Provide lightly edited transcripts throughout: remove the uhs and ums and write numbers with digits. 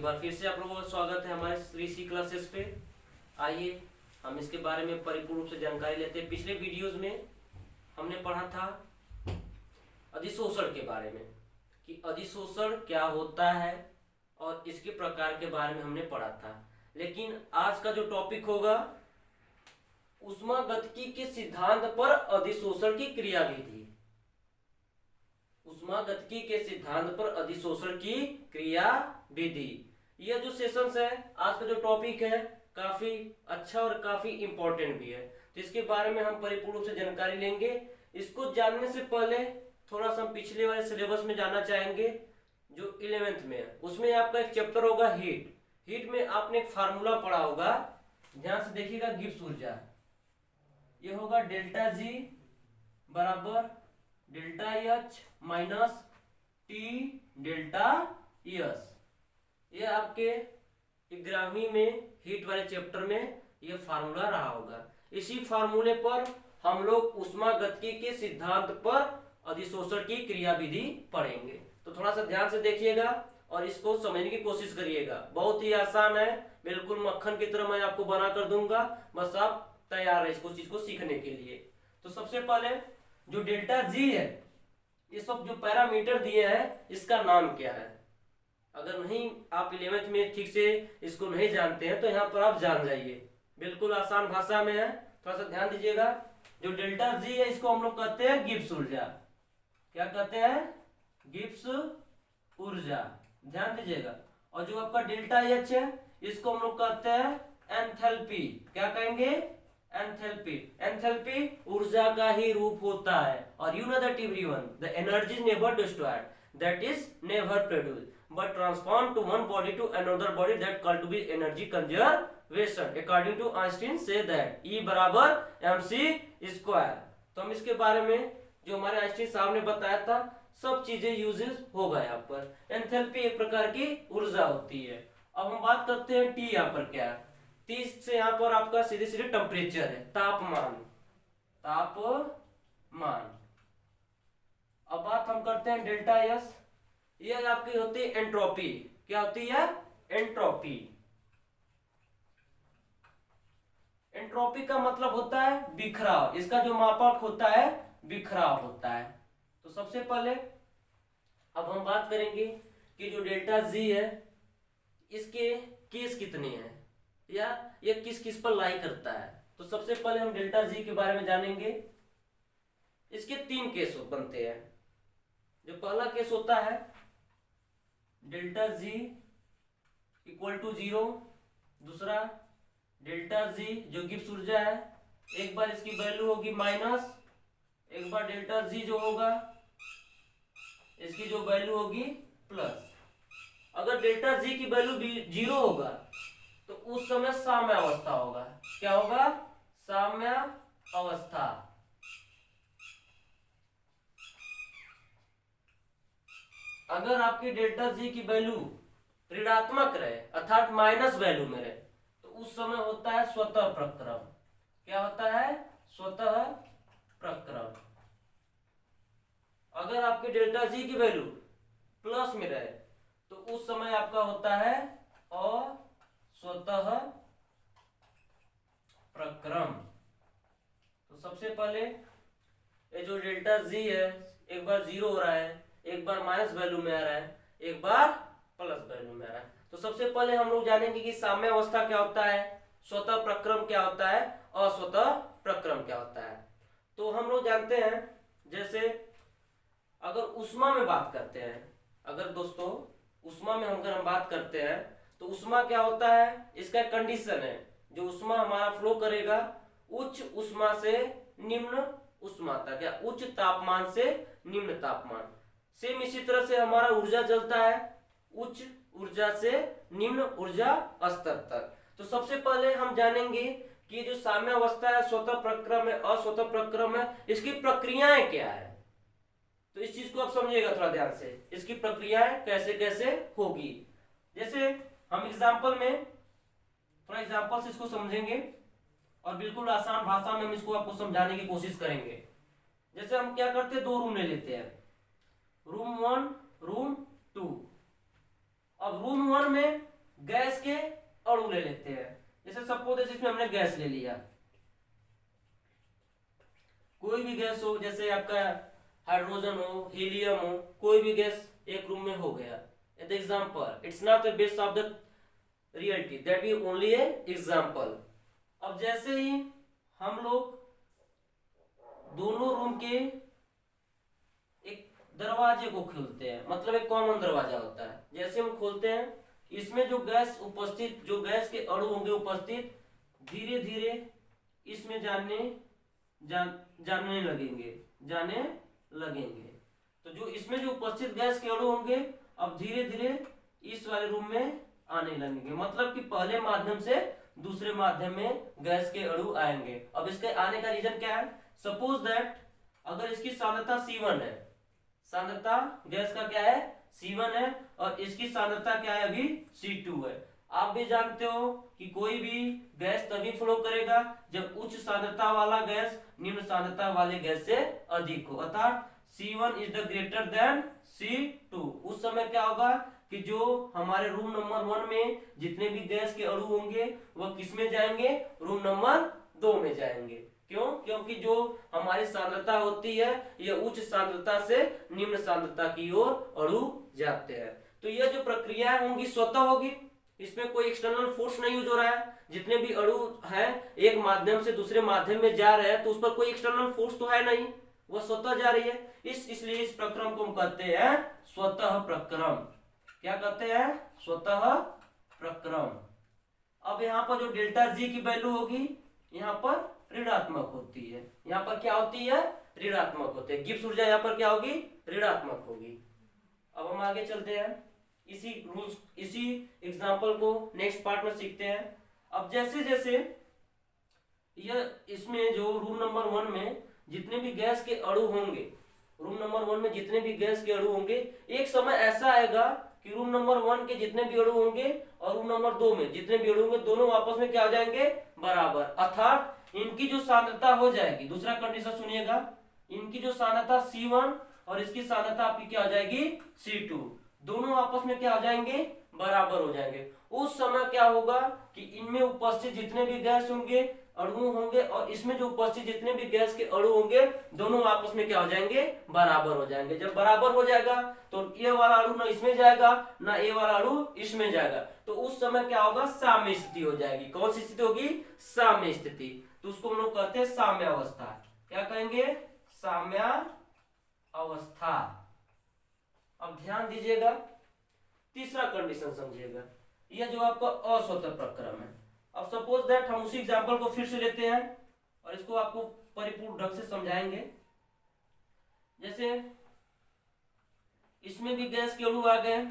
बार फिर से आप लोगों का स्वागत है हमारे श्री सी क्लासेस पे। आइए हम इसके बारे में परिपूर्ण रूप से जानकारी लेते हैं। पिछले वीडियोस में हमने पढ़ा था अधिशोषण के बारे में कि अधिशोषण क्या होता है और इसके प्रकार के बारे में हमने पढ़ा था। लेकिन आज का जो टॉपिक होगा ऊष्मागतिकी के सिद्धांत पर अधिशोषण की क्रियाविधि। ऊष्मागतिकी के सिद्धांत पर अधिशोषण की क्रियाविधि, यह जो सेशंस है, आज का जो टॉपिक है, काफी अच्छा और काफी इंपॉर्टेंट भी है। तो इसके बारे में हम परिपूर्ण रूप से जानकारी लेंगे। इसको जानने से पहले थोड़ा सा हम पिछले वाले सिलेबस में जाना चाहेंगे जो 11th में है। उसमें आपका एक चैप्टर होगा हीट। हीट में आपने एक फार्मूला पढ़ा होगा, ध्यान से देखिएगा। गिब्स ऊर्जा ये होगा डेल्टा जी बराबर delta H minus T delta S. ये आपके 11वीं में हीट वाले चैप्टर में ये फार्मूला रहा होगा। इसी फार्मूले पर हम लोग ऊष्मागतिकी के सिद्धांत पर अधिशोषण की क्रियाविधि पढ़ेंगे। तो थोड़ा सा ध्यान से देखिएगा और इसको समझने की कोशिश करिएगा। बहुत ही आसान है, बिल्कुल मक्खन की तरह मैं आपको बना कर दूंगा, बस आप तैयार है इसको चीज को सीखने के लिए। तो सबसे पहले जो डेल्टा जी है, ये सब जो पैरामीटर दिए हैं, इसका नाम क्या है? अगर नहीं आप 11th में ठीक से इसको नहीं जानते हैं तो यहाँ पर आप जान जाइए, बिल्कुल आसान भाषा में है। थोड़ा सा ध्यान दीजिएगा। जो डेल्टा जी है इसको हम लोग कहते हैं गिब्स ऊर्जा। क्या कहते हैं? गिब्स ऊर्जा, ध्यान दीजिएगा। और जो आपका डेल्टा एच है इसको हम लोग कहते हैं एंथैल्पी। क्या कहेंगे? एंथैल्पी। एंथैल्पी ऊर्जा का ही रूप होता है। और you know that everyone, the energy is never destroyed, that is never produced but transformed to one body to another body, that called to be energy conservation according to Einstein say that E बराबर mc square. तो हम इसके बारे में जो हमारे Einstein साहब ने बताया था सब चीजें यूजेस होगा। यहाँ पर एंथैल्पी एक प्रकार की ऊर्जा होती है। अब हम बात करते हैं टी। यहाँ पर क्या है? 30 से यहाँ पर आपका सीधे सीधे टेम्परेचर है, तापमान। तापमान। अब बात हम करते हैं डेल्टा एस। ये आपकी होती है एंट्रोपी। क्या होती है? एंट्रोपी। एंट्रोपी का मतलब होता है बिखराव। इसका जो मापक होता है बिखराव होता है। तो सबसे पहले अब हम बात करेंगे कि जो डेल्टा जी है इसके केस कितने हैं या ये किस किस पर लाई करता है। तो सबसे पहले हम डेल्टा जी के बारे में जानेंगे। इसके 3 केस बनते हैं। जो पहला केस होता है डेल्टा जी इक्वल टू 0। दूसरा डेल्टा जी जो गिब्स ऊर्जा है, एक बार इसकी वैल्यू होगी माइनस, एक बार डेल्टा जी जो होगा इसकी जो वैल्यू होगी प्लस। अगर डेल्टा जी की वैल्यू 0 होगा तो उस समय साम्य अवस्था होगा। क्या होगा? साम्य अवस्था। अगर आपकी डेल्टा जी की वैल्यू ऋणात्मक रहे अर्थात माइनस वैल्यू में रहे तो उस समय होता है स्वतः प्रक्रम। क्या होता है? स्वतः प्रक्रम। अगर आपकी डेल्टा जी की वैल्यू प्लस में रहे तो उस समय आपका होता है अस्वतः प्रक्रम। तो सबसे पहले ये जो डेल्टा जी है एक बार 0 हो रहा है, एक बार माइनस वैल्यू में आ रहा है, एक बार प्लस वैल्यू में आ रहा है। तो सबसे पहले हम लोग जानेंगे कि साम्य अवस्था क्या होता है, स्वतः प्रक्रम क्या होता है, अस्वतः प्रक्रम क्या होता है। तो हम लोग जानते हैं, जैसे अगर ऊष्मा में बात करते हैं, अगर दोस्तों ऊष्मा में अगर हम बात करते हैं तो ऊष्मा क्या होता है, इसका कंडीशन है। जो ऊष्मा हमारा फ्लो करेगा उच्च ऊष्मा से निम्न ऊष्मा तक या उच्च तापमान से निम्न तापमान। सेम इसी तरह से हमारा ऊर्जा चलता है उच्च ऊर्जा से निम्न ऊर्जा स्तर तक। तो सबसे पहले हम जानेंगे कि जो साम्य अवस्था है, स्वतः प्रक्रम है, अस्वतः प्रक्रम है, इसकी प्रक्रियाएं क्या है। तो इस चीज को आप समझिएगा थोड़ा ध्यान से, इसकी प्रक्रियाएं कैसे कैसे होगी। जैसे हम एग्जाम्पल में थोड़ा एग्जाम्पल से इसको समझेंगे और बिल्कुल आसान भाषा में हम इसको आपको समझाने की कोशिश करेंगे। जैसे हम क्या करते हैं, 2 रूम ले लेते हैं, रूम 1 रूम 2। अब रूम 1 में गैस के अणु ले लेते हैं। जैसे सपोज इसमें हमने गैस ले लिया, कोई भी गैस हो, जैसे आपका हाइड्रोजन हो, हीलियम हो, कोई भी गैस एक रूम में हो गया। The example, it's not the base of the reality, that be only a example। अब जैसे ही हम लोग दोनों रूम के एक दरवाजे को खोलते हैं, मतलब एक कॉमन दरवाजा होता है, जैसे हम खोलते हैं इसमें जो गैस उपस्थित, जो गैस के अणु होंगे उपस्थित, धीरे धीरे इसमें जाने लगेंगे। तो जो इसमें जो उपस्थित गैस के अणु होंगे अब धीरे धीरे इस वाले रूम में आने लगेंगे, मतलब कि पहले माध्यम से दूसरे माध्यम में गैस के अणु आएंगे। अब इसके आने का रीजन क्या है? सपोज दैट अगर इसकी सांद्रता C1 है, सांद्रता गैस का क्या है? C1 है, और इसकी सांद्रता क्या है? अभी C2 है। आप भी जानते हो कि कोई भी गैस तभी फ्लो करेगा जब उच्च सांद्रता वाला गैस निम्न सांद्रता वाले गैस से अधिक हो, अर्थात C1 is the greater then C2। उस समय क्या होगा कि जो हमारे रूम नंबर 1 में जितने भी गैस के अणु होंगे वह किस में जाएंगे? रूम नंबर 2 में जाएंगे। क्यों? क्योंकि जो हमारी सांद्रता होती है यह उच्च सांद्रता से निम्न सांद्रता की ओर अणु जाते हैं। तो यह जो प्रक्रिया होंगी स्वतः होगी, इसमें कोई एक्सटर्नल फोर्स नहीं यूज हो रहा है। जितने भी अणु हैं एक माध्यम से दूसरे माध्यम में जा रहे हैं तो उस पर कोई एक्सटर्नल फोर्स तो है नहीं, वह स्वतः जा रही है। इसलिए इस प्रक्रम को हम कहते हैं स्वतः प्रक्रम। क्या कहते हैं? स्वतः प्रक्रम। अब यहाँ पर जो डेल्टा जी की वैल्यू होगी यहाँ पर ऋणात्मक होती है। यहाँ पर क्या होती है? ऋणात्मक होती है। गिब्स ऊर्जा यहाँ पर क्या होगी? ऋणात्मक होगी। अब हम आगे चलते हैं, इसी एग्जाम्पल को नेक्स्ट पार्ट में सीखते हैं। अब जैसे जैसे यह इसमें जो रूम नंबर 1 में जितने भी गैस के अणु होंगे, रूम नंबर 1 में जितने भी गैस के अणु होंगे, एक समय ऐसा आएगा कि रूम नंबर 1 के जितने भी अणु होंगे और रूम नंबर 2 में जितने भी अणु होंगे दोनों आपस में क्या हो जाएंगे? बराबर, अर्थात इनकी जो सांद्रता हो जाएगी, दूसरा कंडीशन सुनिएगा, इनकी जो सांद्रता C1 और इसकी सांद्रता आपकी क्या हो जाएगी? C2, दोनों आपस में क्या हो जाएंगे? बराबर हो जाएंगे। उस समय क्या होगा कि इनमें उपस्थित जितने भी गैस होंगे, अणु होंगे, और इसमें जो उपस्थित जितने भी गैस के अणु होंगे दोनों आपस में क्या हो जाएंगे? बराबर हो जाएंगे। जब बराबर हो जाएगा तो ये वाला अणु ना इसमें जाएगा ना ये वाला अणु इसमें जाएगा, तो उस समय क्या होगा? साम्य स्थिति हो जाएगी। कौन सी स्थिति होगी? साम्य स्थिति। तो उसको हम लोग कहते हैं साम्यावस्था। क्या कहेंगे? साम्यावस्था। अब ध्यान दीजिएगा, तीसरा कंडीशन समझिएगा, यह जो आपका अस्वतः प्रक्रम है। अब सपोज दैट हम उसी एग्जांपल को फिर से लेते हैं और इसको आपको परिपूर्ण ढंग से समझाएंगे। जैसे इसमें भी गैस के अणु आ गए,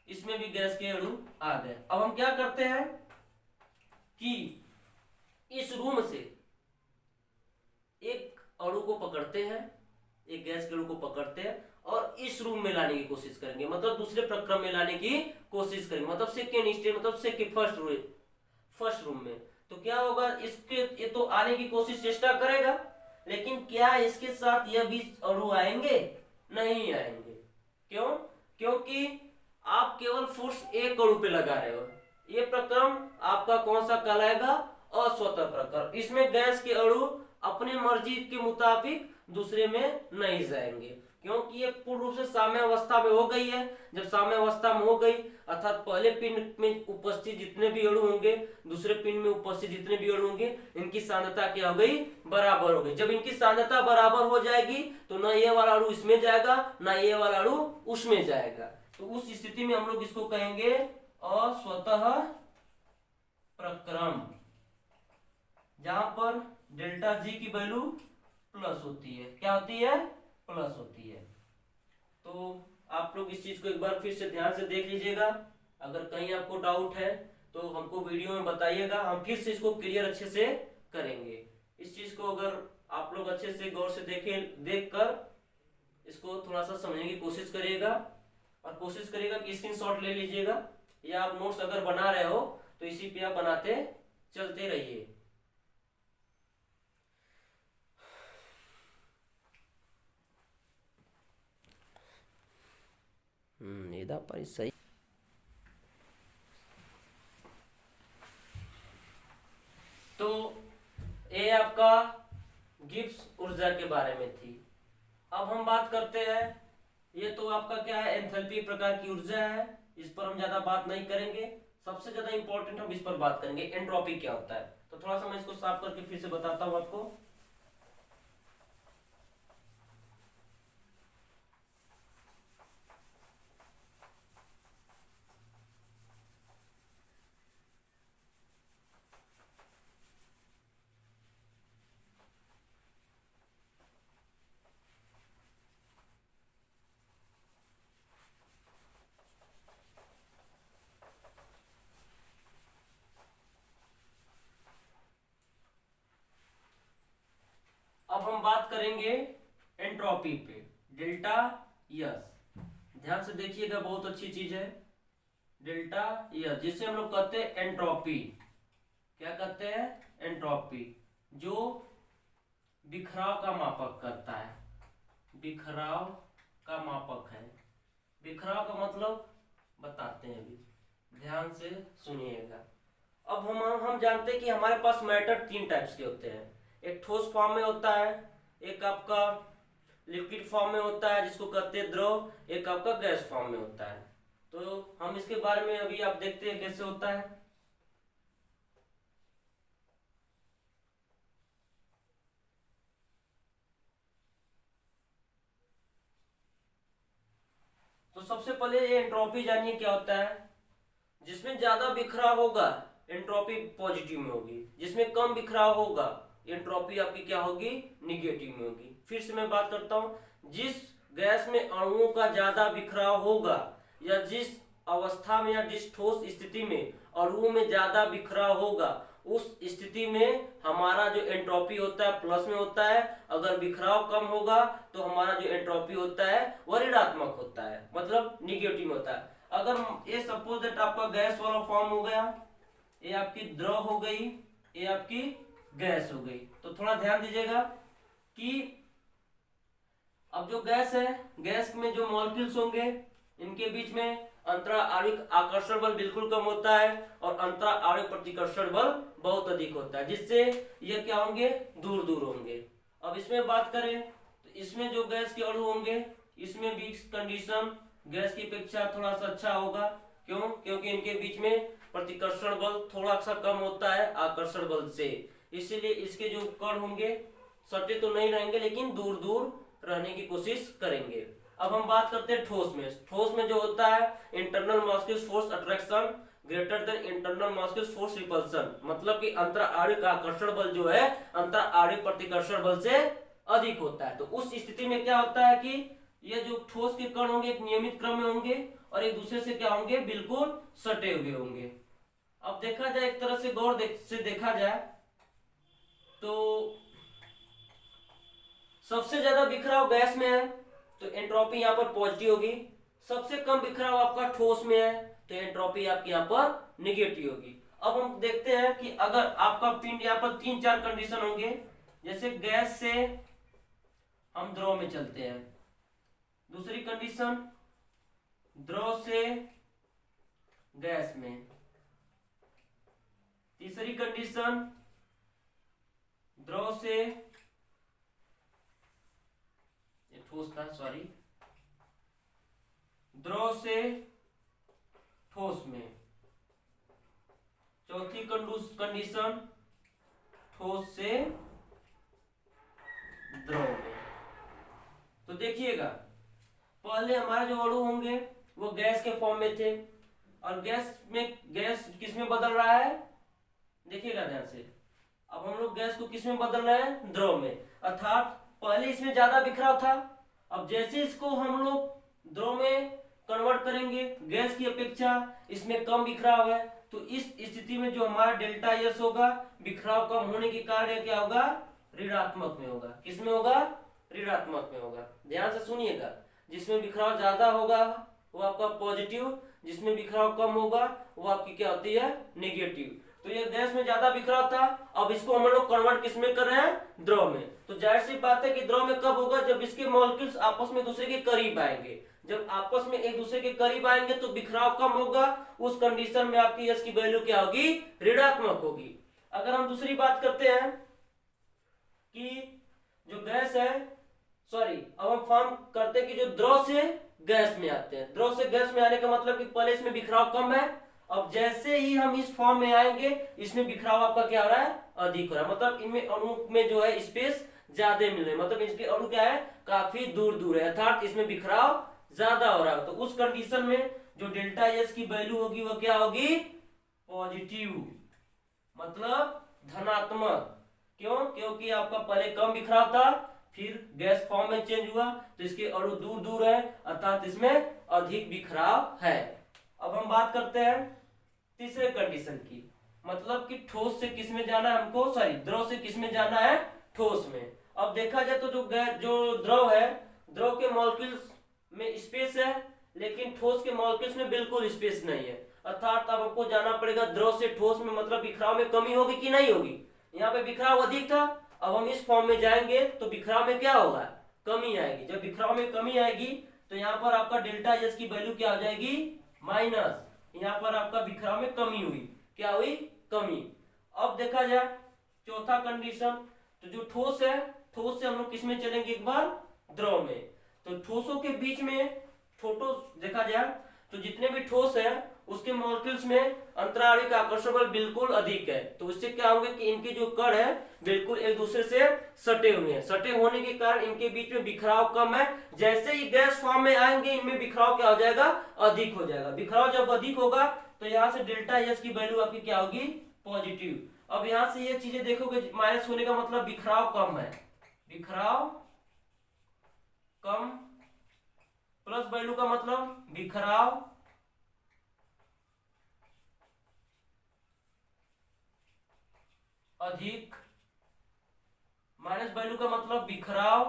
इसमें भी गैस के अणु आ गए। अब हम क्या करते हैं कि इस रूम से एक अणु को पकड़ते हैं, एक गैस के अणु को पकड़ते हैं और इस रूम में लाने की कोशिश करेंगे, मतलब दूसरे प्रक्रम में लाने की कोशिश करेंगे, मतलब सेकेंड स्टेज, मतलब सेकेंड फर्स्ट रूम में। तो क्या होगा? इसके ये तो आने की कोशिश चेष्टा करेगा, लेकिन क्या इसके साथ यह भी अणु आएंगे? नहीं आएंगे। क्यों? क्योंकि आप केवल फोर्स एक अणु पे लगा रहे हो। ये प्रक्रम आपका कौन सा कहलाएगा? अस्वतः प्रक्रम। इसमें गैस के अणु अपने मर्जी के मुताबिक दूसरे में नहीं जाएंगे, क्योंकि ये पूर्ण रूप से साम्यावस्था में हो गई है। जब साम्यावस्था में हो गई अर्थात पहले पिंड में उपस्थित जितने भी अणु होंगे, दूसरे पिंड में उपस्थित जितने भी अणु होंगे, इनकी सांद्रता क्या हो गई? बराबर हो गई। जब इनकी सांद्रता बराबर हो जाएगी तो न ये वाला अणु इसमें जाएगा न ये वाला अणु उसमें जाएगा। तो उस स्थिति में हम लोग इसको कहेंगे अस्वतः प्रक्रम, जहां पर डेल्टा जी की वैल्यू प्लस होती है। क्या होती है? प्लस होती है। तो आप लोग इस चीज को एक बार फिर से ध्यान से देख लीजिएगा। अगर कहीं आपको डाउट है तो हमको वीडियो में बताइएगा, हम फिर से इसको क्लियर अच्छे से करेंगे। इस चीज को अगर आप लोग अच्छे से गौर से देखकर इसको थोड़ा सा समझने की कोशिश करिएगा, और कोशिश करिएगा कि स्क्रीनशॉट ले लीजिएगा, या आप नोट्स अगर बना रहे हो तो इसी पे आप बनाते चलते रहिए। सही। ये आपका गिब्स ऊर्जा के बारे में थी। अब हम बात करते हैं, ये तो आपका क्या है, एंथैल्पी प्रकार की ऊर्जा है, इस पर हम ज्यादा बात नहीं करेंगे। सबसे ज्यादा इंपॉर्टेंट हम इस पर बात करेंगे, एंट्रोपी क्या होता है। तो थोड़ा सा मैं इसको साफ करके फिर से बताता हूं आपको। अब हम बात करेंगे एंट्रोपी पे, डेल्टा यस। ध्यान से देखिएगा, बहुत अच्छी चीज है डेल्टा यस, जिसे हम लोग कहते हैं एंट्रोपी। क्या कहते हैं? एंट्रोपी, जो बिखराव का मापक करता है, बिखराव का मापक है। बिखराव का मतलब बताते हैं अभी, ध्यान से सुनिएगा। अब हम जानते हैं कि हमारे पास मैटर तीन टाइप्स के होते हैं। एक ठोस फॉर्म में होता है, एक आपका लिक्विड फॉर्म में होता है जिसको कहते हैं द्रव, एक आपका गैस फॉर्म में होता है। तो हम इसके बारे में अभी आप देखते हैं कैसे होता है। तो सबसे पहले ये एंट्रोपी जानिए क्या होता है। जिसमें ज्यादा बिखराव होगा एंट्रोपी पॉजिटिव में होगी, जिसमें कम बिखराव होगा एंट्रोपी आपकी क्या होगी, निगेटिव में होगी। फिर से मैं बात करता हूं, जिस गैस में अणुओं का ज्यादा बिखराव होगा या जिस अवस्था में या जिस ठोस स्थिति में अणुओं में ज्यादा बिखराव होगा उस स्थिति में हमारा जो एंट्रोपी होता है प्लस में होता है। अगर बिखराव कम होगा तो हमारा जो एंट्रोपी होता है वह ऋणात्मक होता है, मतलब निगेटिव में होता है। अगर ये सपोज दैट आपका गैस वाला फॉर्म हो गया, ये आपकी द्रव हो गई, ये आपकी गैस हो गई, तो थोड़ा ध्यान दीजिएगा कि अब जो गैस है, गैस में जो मॉलिक्यूल्स होंगे इनके बीच में अंतरा आणविक आकर्षण बल बिल्कुल कम होता है और अंतरा आणविक प्रतिकर्षण बल बहुत अधिक होता है, जिससे ये क्या होंगे, दूर दूर होंगे। अब इसमें बात करें तो इसमें जो गैस के अणु होंगे इसमें भी कंडीशन गैस की अपेक्षा थोड़ा सा अच्छा होगा। क्यों? क्योंकि इनके बीच में प्रतिकर्षण बल थोड़ा सा कम होता है आकर्षण बल से, इसीलिए इसके जो कण होंगे सटे तो नहीं रहेंगे लेकिन दूर दूर रहने की कोशिश करेंगे। अब हम बात करते हैं ठोस में। ठोस में जो होता है internal molecular force attraction greater than internal molecular force repulsion, मतलब कि अंतर आणविक आकर्षण बल जो है अंतर आणविक प्रतिकर्षण बल से अधिक होता है। तो उस स्थिति में क्या होता है कि ये जो ठोस के कण होंगे एक नियमित क्रम में होंगे और एक दूसरे से क्या होंगे, बिल्कुल सटे हुए होंगे। अब देखा जाए, एक तरह से गौर से देखा जाए तो सबसे ज्यादा बिखराव गैस में है तो एंट्रोपी यहाँ पर पॉजिटिव होगी। सबसे कम बिखराव आपका ठोस में है तो एंट्रोपी आपकी यहाँ पर निगेटिव होगी। अब हम देखते हैं कि अगर आपका पिंड, यहाँ पर तीन चार कंडीशन होंगे, जैसे गैस से हम द्रव में चलते हैं, दूसरी कंडीशन द्रव से गैस में, तीसरी कंडीशन द्रव से ठोस था, सॉरी, द्रव से ठोस में, चौथी कंडीशन ठोस से द्रव में। तो देखिएगा, पहले हमारा जो अणु होंगे वो गैस के फॉर्म में थे और गैस किस में बदल रहा है, देखिएगा ध्यान से। अब हम लोग गैस को किस में बदल रहे हैं, द्रव में, अर्थात पहले इसमें ज्यादा बिखराव था। अब जैसे इसको हम लोग द्रव में कन्वर्ट करेंगे गैस की अपेक्षा इसमें कम बिखराव है, तो इस स्थिति में जो हमारा डेल्टा यस होगा बिखराव कम होने के कारण क्या होगा, ऋणात्मक में होगा। किस में होगा, ऋणात्मक में होगा। ध्यान से सुनिएगा, जिसमें बिखराव ज्यादा होगा वो आपका पॉजिटिव, जिसमें बिखराव कम होगा वो आपकी क्या होती है, नेगेटिव। तो ये गैस में ज्यादा बिखराव था, अब इसको हम लोग कन्वर्ट किस में कर रहे हैं, द्रव में। तो जाहिर सी बात है कि द्रव में कब होगा, जब इसके मॉलिक्यूल्स आपस में दूसरे के करीब आएंगे। जब आपस में एक दूसरे के करीब आएंगे तो बिखराव कम होगा, उस कंडीशन में आपकी यस की वैल्यू क्या होगी, ऋणात्मक होगी। अगर हम दूसरी बात करते हैं करते हैं कि जो द्रव से गैस में आते हैं। द्रव से गैस में आने का मतलब कि पहले इसमें बिखराव कम है, अब जैसे ही हम इस फॉर्म में आएंगे इसमें बिखराव आपका क्या हो रहा है, अधिक हो रहा है। मतलब इनमें अणु में जो है स्पेस ज्यादा मिल रहे हैं, मतलब इसके अणु क्या है, काफी दूर दूर है, अर्थात इसमें बिखराव ज्यादा हो रहा है। तो उस कंडीशन में जो डेल्टा एस की वैल्यू होगी वो क्या होगी, पॉजिटिव, मतलब धनात्मक। क्यों, क्योंकि आपका पहले कम बिखराव था, फिर गैस फॉर्म में चेंज हुआ तो इसके अणु दूर दूर है, अर्थात इसमें अधिक बिखराव है। अब हम बात करते हैं तीसरे कंडीशन की, मतलब कि ठोस से किस में जाना है हमको, सॉरी द्रव से किस में जाना है, ठोस में। अब देखा जाए तो जो द्रव है, द्रव के मॉलिक्यूल्स में स्पेस है, लेकिन ठोस के मॉलिक्यूल्स में बिल्कुल स्पेस नहीं है, अर्थात अब आपको जाना पड़ेगा द्रव से ठोस में, मतलब बिखराव में कमी होगी कि नहीं होगी। यहाँ पे बिखराव अधिक था, अब हम इस फॉर्म में जाएंगे तो बिखराव में क्या होगा, कमी आएगी। जब बिखराव में कमी आएगी तो यहाँ पर आपका डेल्टा एस की वैल्यू क्या हो जाएगी, माइनस। यहाँ पर आपका बिखराव में कमी हुई, क्या हुई, कमी। अब देखा जाए चौथा कंडीशन, तो जो ठोस है, ठोस से हम लोग किस में चलेंगे, एक बार द्रव में। तो ठोसों के बीच में फोटो देखा जाए तो जितने भी ठोस है उसके मॉलिक्यूल्स में अंतराणिक आकर्षण बल बिल्कुल अधिक है। तो उससे क्या होगा कि इनके जो कण है बिल्कुल एक दूसरे से सटे हुए हैं, सटे होने के कारण इनके बीच में बिखराव कम है। जैसे ही गैस फॉर्म में आएंगे इनमें बिखराव क्या हो जाएगा, अधिक हो जाएगा। बिखराव जब अधिक होगा तो यहाँ से डेल्टा एस की वैल्यू आपकी क्या होगी, पॉजिटिव। अब यहाँ से ये चीजें देखोगे, माइनस होने का मतलब बिखराव कम है, बिखराव कम, प्लस वैल्यू का मतलब बिखराव अधिक, माइनस वैल्यू का मतलब बिखराव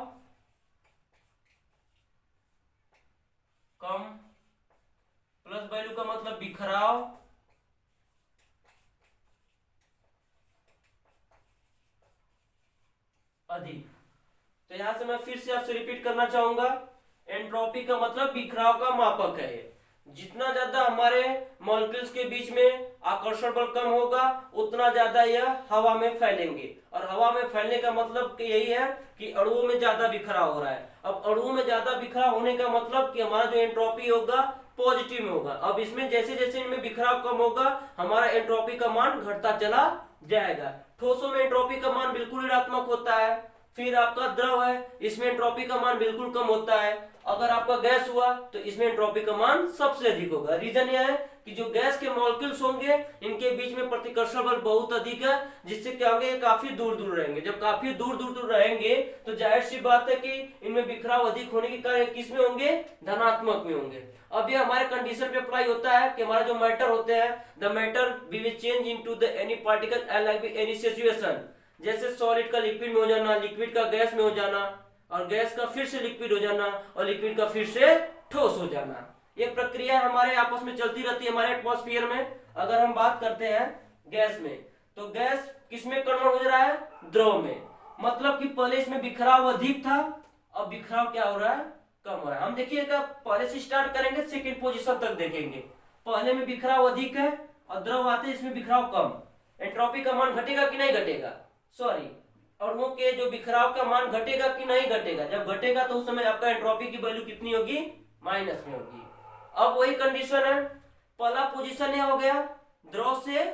कम, प्लस वैल्यू का मतलब बिखराव अधिक। तो यहां से मैं फिर से आपसे रिपीट करना चाहूंगा, एंट्रोपी का मतलब बिखराव का मापक है ये। जितना ज्यादा हमारे मॉलिक्यूल्स के बीच में आकर्षण बल कम होगा उतना ज्यादा यह हवा में फैलेंगे, और हवा में फैलने का मतलब यही है कि अणुओं में ज्यादा बिखराव हो रहा है। अब अणुओं में ज्यादा बिखराव होने का मतलब कि हमारा जो एंट्रोपी होगा पॉजिटिव में होगा। अब इसमें जैसे जैसे इनमें बिखराव कम होगा हमारा एंट्रोपी का मान घटता चला जाएगा। ठोसों में एंट्रोपी का मान बिल्कुल ऋणात्मक होता है। फिर आपका द्रव है, इसमें एंट्रोपी का मान बिल्कुल कम होता है। अगर आपका गैस हुआ तो इसमें एंट्रोपी का मान सबसे अधिक होगा। रीजन यह है कि जो गैस के मॉलिक्यूल्स होंगे इनके बीच में प्रतिकर्षण बल बहुत अधिक है, जिससे क्या होंगे, काफी दूर दूर रहेंगे। जब काफी दूर दूर रहेंगे तो जाहिर सी बात है कि इनमें बिखराव अधिक होने के कारण किस में होंगे, धनात्मक में होंगे। अब ये हमारे कंडीशन पे अप्लाई होता है कि हमारा जो मैटर होते हैं, the matter we will change into the any particle like any situation. जैसे सॉलिड का लिक्विड में हो जाना, लिक्विड का गैस में हो जाना, और गैस का फिर से लिक्विड हो जाना, और लिक्विड का फिर से ठोस हो जाना। ये प्रक्रिया हमारे आपस में चलती रहती है हमारे एटमॉस्फेयर में। अगर हम बात करते हैं गैस में, तो गैस किस में कन्वर्ट हो रहा है, द्रव में। मतलब कि पहले इसमें बिखराव अधिक था, अब बिखराव क्या हो रहा है, कम हो रहा है। हम देखिएगा पहले से स्टार्ट करेंगे, सेकेंड पोजीशन तक देखेंगे। पहले में बिखराव अधिक है और द्रव आते हैं इसमें बिखराव कम। एंट्रोपी का मान घटेगा कि नहीं घटेगा, सॉरी अणुओं के जो बिखराव का मान घटेगा कि नहीं घटेगा। जब घटेगा तो उस समय आपका एंट्रोपी की वैल्यू कितनी होगी, माइनस में होगी। अब वही कंडीशन है, पहला पोजीशन यह हो गया, द्रव से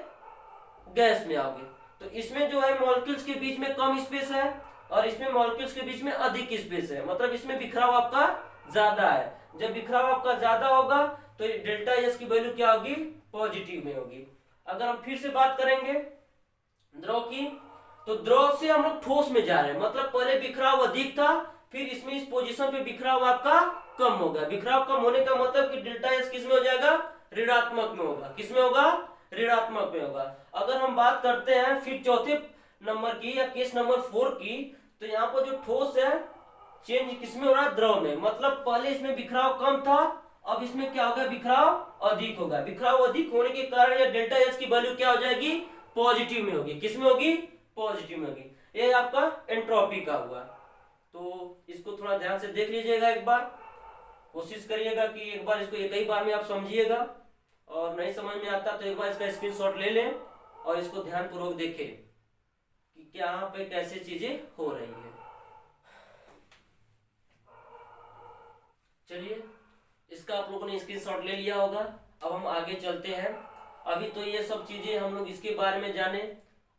गैस में आओगे तो इसमें जो है मॉलिक्यूल्स के बीच में कम स्पेस है और इसमें मॉलिक्यूल्स के बीच में अधिक स्पेस है, मतलब इसमें बिखराव आपका ज्यादा है। जब बिखराव आपका ज्यादा होगा तो डेल्टा एस की वैल्यू क्या होगी, पॉजिटिव में होगी। अगर हम फिर से बात करेंगे द्रव की, तो द्रव से हम लोग ठोस में जा रहे हैं, मतलब पहले बिखराव अधिक था, फिर इसमें इस पोजीशन पे बिखराव आपका कम हो गया। बिखराव कम होने का मतलब कि डेल्टा एस किस में हो जाएगा, ऋणात्मक में होगा। किस में होगा, ऋणात्मक में होगा। अगर हम बात करते हैं फिर चौथे नंबर की या केस नंबर 4 की, तो यहाँ पर जो ठोस है चेंज किसमें हो रहा है, द्रव में। मतलब पहले इसमें बिखराव कम था, अब इसमें क्या होगा, बिखराव अधिक होगा। बिखराव अधिक होने के कारण यह डेल्टा एस की वैल्यू क्या हो जाएगी, पॉजिटिव में होगी। किसमें होगी, पॉजिटिव में होगी। ये आपका एंट्रोपी का हुआ। तो इसको थोड़ा ध्यान से देख लीजिएगा, एक बार कोशिश करिएगा कि एक बार इसको एक ही बार में आप समझिएगा, और नहीं समझ में आता तो एक बार इसका स्क्रीनशॉट ले लें और इसको ध्यानपूर्वक देखें कि क्या यहाँ पे कैसे चीजें हो रही है। चलिए, इसका आप लोगों ने स्क्रीनशॉट ले लिया होगा। अब हम आगे चलते हैं। अभी तो ये सब चीजें हम लोग इसके बारे में जाने,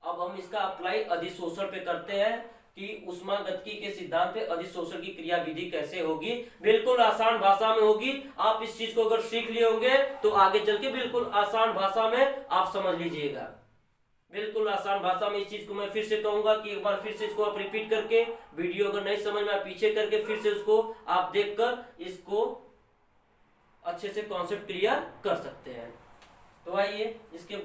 अब हम इसका अप्लाई अधिशोषण पे करते हैं कि ऊष्मागतिकी के सिद्धांत पे अधिशोषण की क्रिया विधि कैसे होगी। बिल्कुल आसान भाषा में होगी। आप इस चीज को अगर सीख लिए होंगे तो आगे चल के बिल्कुल आसान भाषा में आप समझ लीजिएगा। बिल्कुल आसान भाषा में इस चीज को मैं फिर से कहूंगा कि एक बार फिर से इसको आप रिपीट करके, वीडियो अगर नहीं समझ में पीछे करके फिर से उसको आप देखकर इसको अच्छे से कॉन्सेप्ट क्लियर कर सकते हैं। तो आइए इसके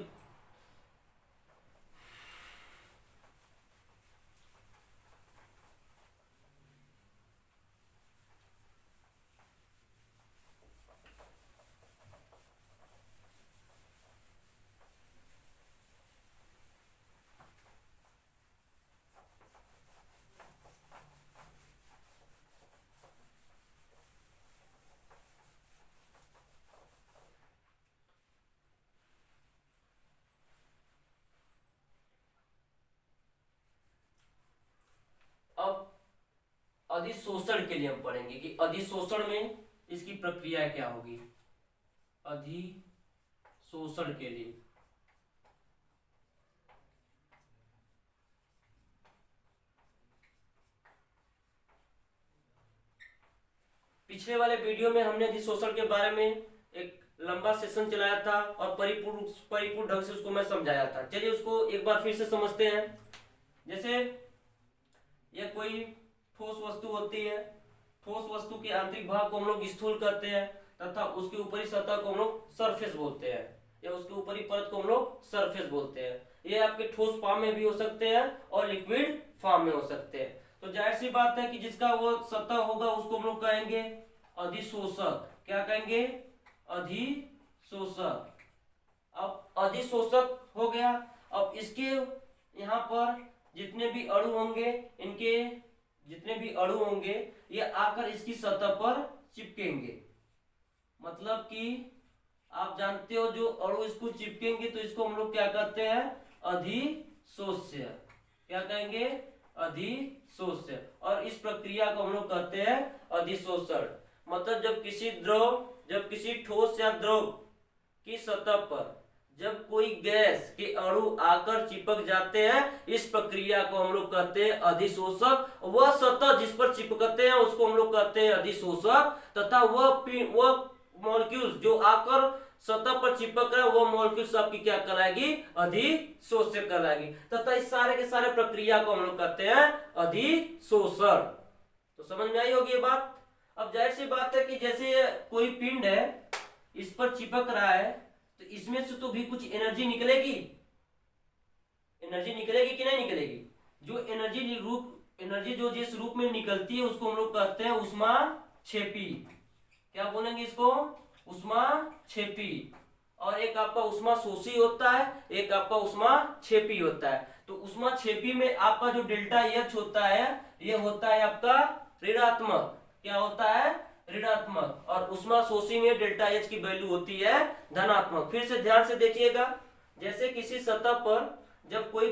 अब अधिशोषण के लिए हम पढ़ेंगे कि अधिशोषण में इसकी प्रक्रिया क्या होगी। अधिशोषण के लिए पिछले वाले वीडियो में हमने अधिशोषण के बारे में एक लंबा सेशन चलाया था और परिपूर्ण ढंग से उसको मैं समझाया था। चलिए उसको एक बार फिर से समझते हैं। जैसे यह कोई ठोस वस्तु होती है, ठोस वस्तु के आंतरिक भाग को हम लोग स्थूल कहते हैं तथा उसके ऊपरी सतह को हम लोग सरफेस बोलते हैं, या उसके ऊपरी परत को हम लोग सरफेस बोलते हैं। ये आपके ठोस फॉर्म में भी हो सकते हैं और लिक्विड फॉर्म में हो सकते हैं। तो जाहिर सी बात है कि जिसका वो सतह होगा उसको हम लोग कहेंगे अधिशोषक। क्या कहेंगे? अधिशोषक। अब अधिशोषक हो गया। अब इसके यहाँ पर जितने भी अणु होंगे, इनके जितने भी अणु होंगे ये आकर इसकी सतह पर चिपकेंगे। मतलब कि आप जानते हो जो अणु इसको चिपकेंगे तो इसको हम लोग क्या कहते हैं? अधिशोष्य। क्या कहेंगे? अधिशोष्य। और इस प्रक्रिया को हम लोग कहते हैं अधिशोषण। मतलब जब किसी ठोस या द्रव की सतह पर जब कोई गैस के अणु आकर चिपक जाते हैं, इस प्रक्रिया को हम लोग कहते हैं अधिशोषक। वह सतह जिस पर चिपकते हैं उसको हम लोग कहते हैं अधिशोषक, तथा वह मॉलिक्यूल्स जो आकर सतह पर चिपक रहा है वह मॉलिक्यूल्स आपकी क्या कहलाएगी? अधिशोष्य कहलाएगी। तथा इस सारे के सारे प्रक्रिया को हम लोग कहते हैं अधिशोषण। तो समझ में आई होगी ये बात। अब जाहिर सी बात है कि जैसे कोई पिंड है, इस पर चिपक रहा है, तो इसमें से तो भी कुछ एनर्जी निकलेगी। एनर्जी निकलेगी कि नहीं निकलेगी? जो एनर्जी जो जिस रूप में निकलती है उसको हम लोग कहते हैं ऊष्माक्षेपी। क्या बोलेंगे इसको? ऊष्माक्षेपी। और एक आपका ऊष्माशोषी होता है, एक आपका ऊष्माक्षेपी होता है। तो ऊष्माक्षेपी में आपका जो डेल्टा एच होता है ये होता है आपका ऋणात्मक। क्या होता है? ऋणात्मक। और ऊष्माशोषी में डेल्टा एच की वैल्यू होती है धनात्मक। फिर से ध्यान से देखिएगा। जैसे किसी सतह पर जब कोई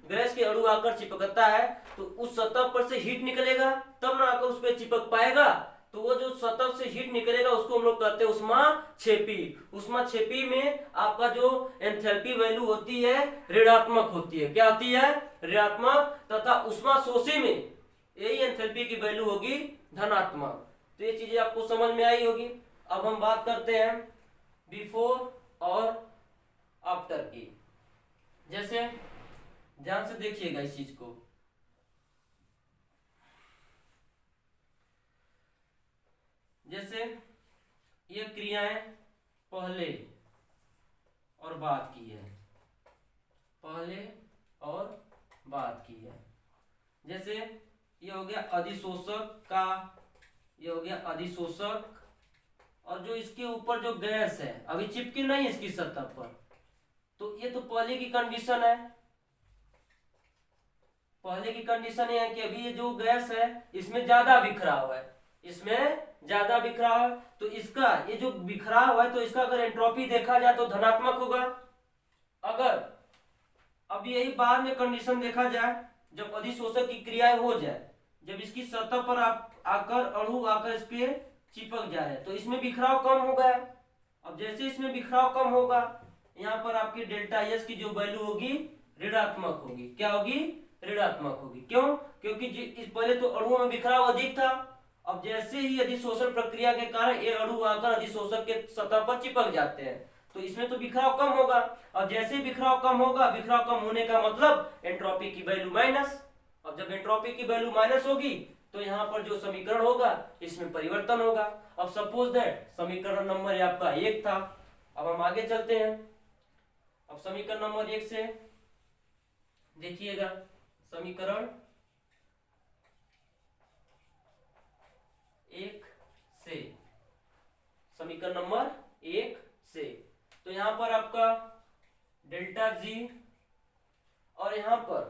गैस के अणु आकर चिपकता है तो उस सतह पर से हीट निकलेगा, तब ना आकर उस पर चिपक पाएगा। तो वो जो सतह से हीट निकलेगा उसको हम लोग कहते हैं ऊष्माक्षेपी। ऊष्माक्षेपी में आपका जो एंथैल्पी वैल्यू होती है ऋणात्मक होती है। क्या होती है? ऋणात्मक। तथा ऊष्माशोषी में यही एंथैल्पी की वैल्यू होगी धनात्मक। तो ये चीजें आपको समझ में आई होगी। अब हम बात करते हैं बिफोर और आफ्टर की। जैसे ध्यान से देखिएगा इस चीज को। जैसे ये क्रियाएं पहले और बाद की है, पहले और बाद की है। जैसे ये हो गया अधिशोषक का, ये हो गया अधिशोषक। और जो इसके ऊपर जो गैस है अभी चिपकी नहीं है इसकी सतह पर, तो ये तो पहले की कंडीशन है। पहले की कंडीशन ये है कि अभी ये जो गैस है इसमें ज्यादा बिखराव है, इसमें ज्यादा बिखराव है। तो इसका ये जो बिखराव है तो इसका अगर एंट्रोपी देखा जाए तो धनात्मक होगा। अगर अब यही बाद में कंडीशन देखा जाए जब अधिशोषक की क्रियाएं हो जाए, जब इसकी सतह पर आप आकर अणु आकर इस पे चिपक जाए तो इसमें बिखराव कम होगा। अब जैसे इसमें बिखराव कम होगा, यहाँ पर आपकी डेल्टा एस की जो वैल्यू होगी ऋणात्मक होगी। क्या होगी? ऋणात्मक होगी। क्यों? क्योंकि इस पहले तो अणुओं में बिखराव अधिक था। अब जैसे ही अधिशोषण प्रक्रिया के कारण ये अणु आकर अधिशोषक के सतह पर चिपक जाते हैं तो इसमें तो बिखराव कम होगा। और जैसे ही बिखराव कम होगा, बिखराव कम होने का मतलब एंट्रोपी की वैल्यू माइनस। अब जब एंट्रोपी की वैल्यू माइनस होगी तो यहाँ पर जो समीकरण होगा इसमें परिवर्तन होगा। अब सपोज दैट समीकरण नंबर आपका 1 था। अब हम आगे चलते हैं। अब समीकरण नंबर 1 से देखिएगा, समीकरण 1 से, समीकरण नंबर 1 से तो यहाँ पर आपका डेल्टा जी, और यहाँ पर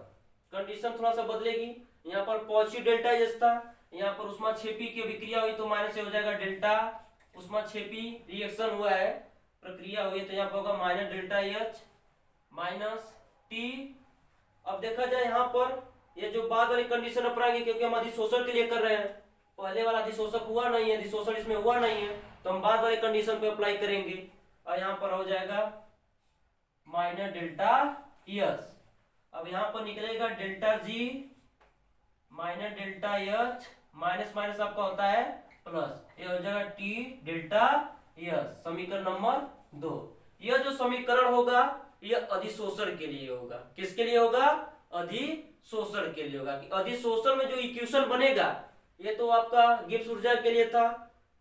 कंडीशन थोड़ा सा बदलेगी। यहाँ पर पॉजिटिव डेल्टा एच था, यहाँ पर ऊष्माक्षेपी की अभिक्रिया हुई तो माइनस से हो जाएगा डेल्टा ऊष्माक्षेपी रिएक्शन हुआ है, प्रक्रिया हुई तो यहाँ पर होगा minus delta H minus T. अब देखा जाए यहाँ पर ये जो बाद वाली कंडीशन अपनाएंगे, क्योंकि हम अधिशोषण के लिए कर रहे हैं, पहले वाला अधिशोषक हुआ नहीं है, अधिशोषण इसमें हुआ नहीं है, तो हम बाद वाले कंडीशन पे अप्लाई करेंगे और यहाँ पर हो जाएगा माइनस डेल्टा एच। अब यहाँ पर निकलेगा delta G minus delta H, minus minus आपका होता है प्लस, ये हो जाएगा टी डेल्टा एच, समीकरण नंबर 2। यह जो समीकरण होगा यह अधिशोषण के लिए होगा। किसके लिए होगा? अधिशोषण के लिए होगा। कि अधिशोषण में जो इक्वेशन बनेगा ये तो आपका गिब्स ऊर्जा के लिए था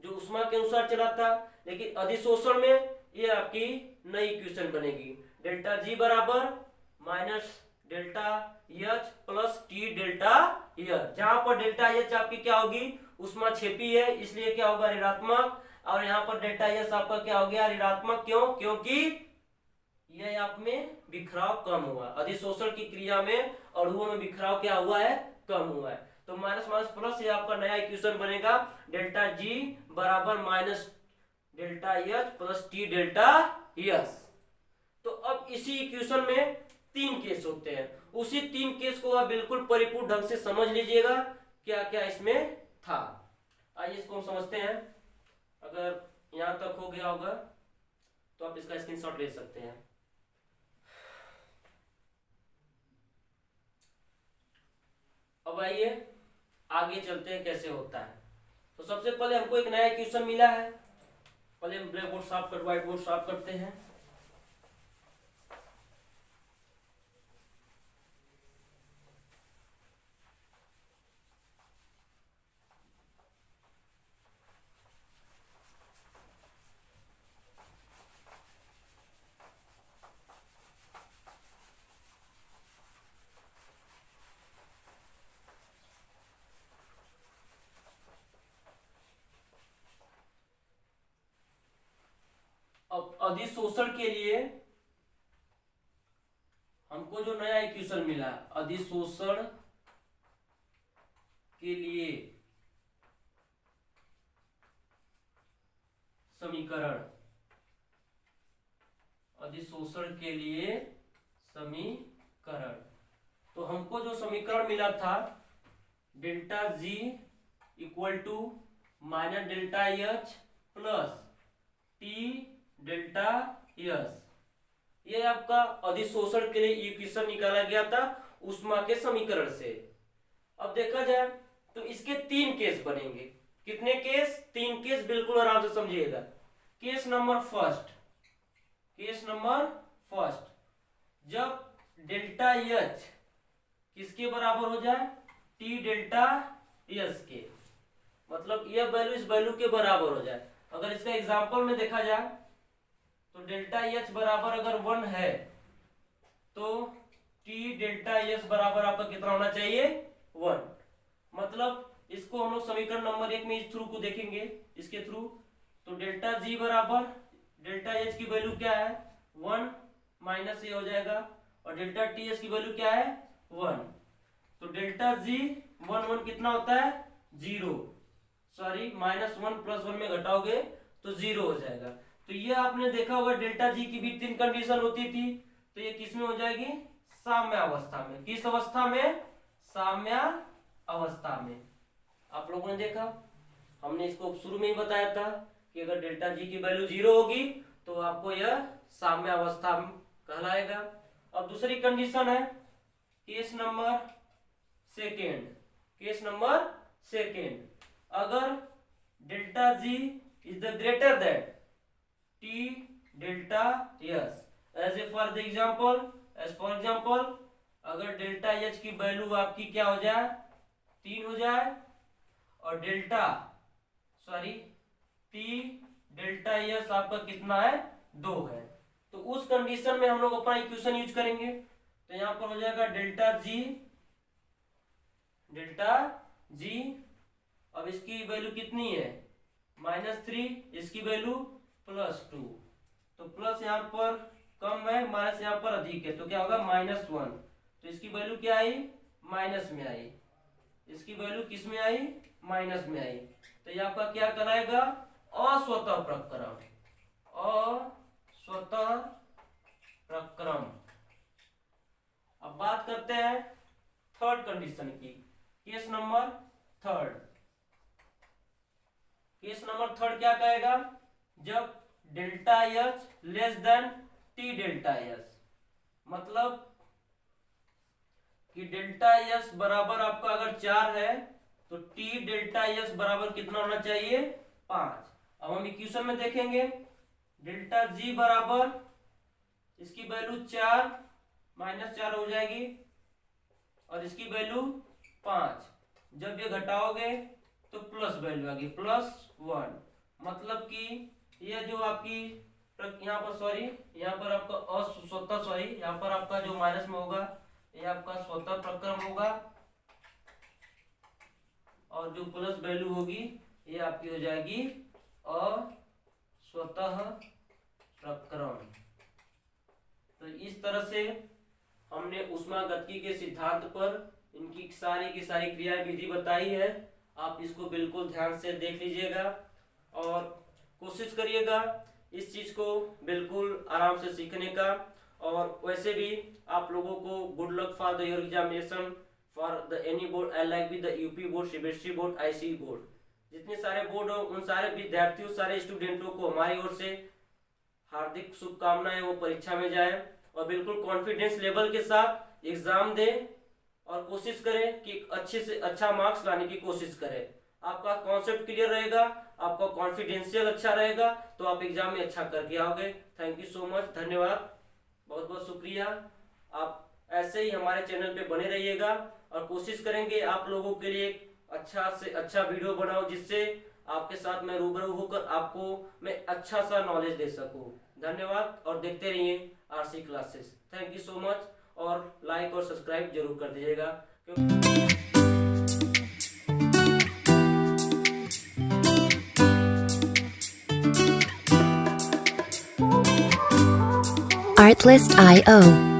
जो उष्मा के अनुसार चला था, लेकिन अधिशोषण में ये आपकी नई इक्वेशन बनेगी। डेल्टा जी बराबर minus delta H plus T delta H, जहां पर डेल्टा एच आपकी क्या होगी? ऊष्माक्षेपी है, इसलिए क्या होगा? ऋणात्मक। और यहाँ पर डेल्टा एच आपका क्या हो गया? ऋणात्मक। क्यों? क्योंकि यह आप में बिखराव कम हुआ, अधिशोषण की क्रिया में अणुओं में बिखराव क्या हुआ है? कम हुआ है। तो माइनस माइनस प्लस ये आपका नया इक्वेशन बनेगा, डेल्टा जी बराबर minus delta H plus T delta H. तो अब इसी इक्वेशन में 3 केस होते हैं, उसी 3 केस को आप बिल्कुल परिपूर्ण ढंग से समझ लीजिएगा क्या क्या इसमें था। आइए इसको हम समझते हैं। अगर यहां तक हो गया होगा तो आप इसका स्क्रीनशॉट ले सकते हैं। अब आइए आगे चलते हैं कैसे होता है। तो सबसे पहले हमको एक नया इक्वेशन मिला है, पहले हम ब्लैक बोर्ड साफ कर, व्हाइट बोर्ड साफ करते हैं। अब अधिशोषण के लिए हमको जो नया इक्वेशन मिला, अधिशोषण के लिए समीकरण, अधिशोषण के लिए समीकरण, तो हमको जो समीकरण मिला था delta G equal to minus delta H plus T delta H, ये आपका अधिशोषण के लिए इक्वेशन निकाला गया था ऊष्मा के समीकरण से। अब देखा जाए तो इसके 3 केस बनेंगे। कितने केस? 3 केस, बिल्कुल आराम से समझिएगा। Case number first, case number first, जब डेल्टा एच किसके बराबर हो जाए? टी डेल्टा एच के, मतलब यह वैल्यू इस वैल्यू के बराबर हो जाए। अगर इसका एग्जांपल में देखा जाए तो डेल्टा एच बराबर अगर 1 है तो टी डेल्टा एच बराबर आपका कितना होना चाहिए? 1। मतलब इसको हम लोग समीकरण नंबर 1 में इस थ्रू को देखेंगे, इसके थ्रू। तो डेल्टा जी बराबर डेल्टा एच की वैल्यू क्या है? 1 माइनस ये हो जाएगा, और डेल्टा टी एच की वैल्यू क्या है? 1। तो डेल्टा जी 1 1 कितना होता है? 0, सॉरी माइनस 1 प्लस 1 में घटाओगे तो 0 हो जाएगा। तो ये आपने देखा होगा डेल्टा जी की भी 3 कंडीशन होती थी, तो ये किस में हो जाएगी? साम्य अवस्था में। किस अवस्था में? साम्य अवस्था में। आप लोगों ने देखा, हमने इसको शुरू में ही बताया था कि अगर डेल्टा जी की वैल्यू 0 होगी तो आपको यह साम्य अवस्था कहलाएगा। अब दूसरी कंडीशन है केस नंबर सेकेंड, अगर delta G is the greater than T delta S, as for example अगर डेल्टा एच की वैल्यू आपकी क्या हो जाए 3 हो जाए और टी डेल्टा एस आपका कितना है 2 है, तो उस कंडीशन में हम लोग अपना इक्वेशन यूज करेंगे। तो यहां पर हो जाएगा डेल्टा जी, अब इसकी वैल्यू कितनी है -3, इसकी वैल्यू +2, तो प्लस यहाँ पर कम है, माइनस यहाँ पर अधिक है, तो क्या होगा -1, तो इसकी वैल्यू क्या आई माइनस में आई, इसकी वैल्यू किस में आई माइनस में आई, तो ये आपका क्या कराएगा अस्वतः प्रक्रम। अब बात करते हैं थर्ड कंडीशन की, केस नंबर थर्ड क्या कहेगा, जब delta H less than T delta S, मतलब कि डेल्टा एस बराबर आपका अगर 4 है तो टी डेल्टा एस बराबर कितना होना चाहिए 5। अब हम इक्वेशन में देखेंगे डेल्टा जी बराबर इसकी वैल्यू 4 -4 हो जाएगी और इसकी वैल्यू 5, जब ये घटाओगे तो प्लस वैल्यू आ गई +1, मतलब कि ये जो आपकी यहाँ पर आपका यहाँ पर आपका जो माइनस में होगा ये आपका स्वतः प्रक्रम होगा और जो प्लस वैल्यू होगी ये आपकी हो जाएगी अस्वतः प्रक्रम। तो इस तरह से हमने ऊष्मागतिकी के सिद्धांत पर इनकी सारी की सारी क्रिया विधि बताई है। आप इसको बिल्कुल ध्यान से देख लीजिएगा और कोशिश करिएगा इस चीज को बिल्कुल आराम से सीखने का। और वैसे भी आप लोगों को good luck for the your examination for the any board, like with the UP board, CBSE board, ICE board, जितने सारे बोर्ड हो उन सारे विद्यार्थियों सारे स्टूडेंटों को हमारी ओर से हार्दिक शुभकामनाएं, वो परीक्षा में जाए और बिल्कुल कॉन्फिडेंस लेवल के साथ एग्जाम दें और कोशिश करें कि अच्छे से अच्छा मार्क्स लाने की कोशिश करें। आपका कॉन्सेप्ट क्लियर रहेगा, आपका कॉन्फिडेंशियल अच्छा रहेगा तो आप एग्जाम में अच्छा करके आओगे। थैंक यू सो मच, धन्यवाद, बहुत बहुत शुक्रिया। आप ऐसे ही हमारे चैनल पे बने रहिएगा और कोशिश करेंगे आप लोगों के लिए अच्छा से अच्छा वीडियो बनाओ जिससे आपके साथ मैं रूबरू होकर आपको मैं अच्छा सा नॉलेज दे सकूं। धन्यवाद और देखते रहिए RC classes. Thank you so much और लाइक और सब्सक्राइब जरूर कर दीजिएगा। Artlist.io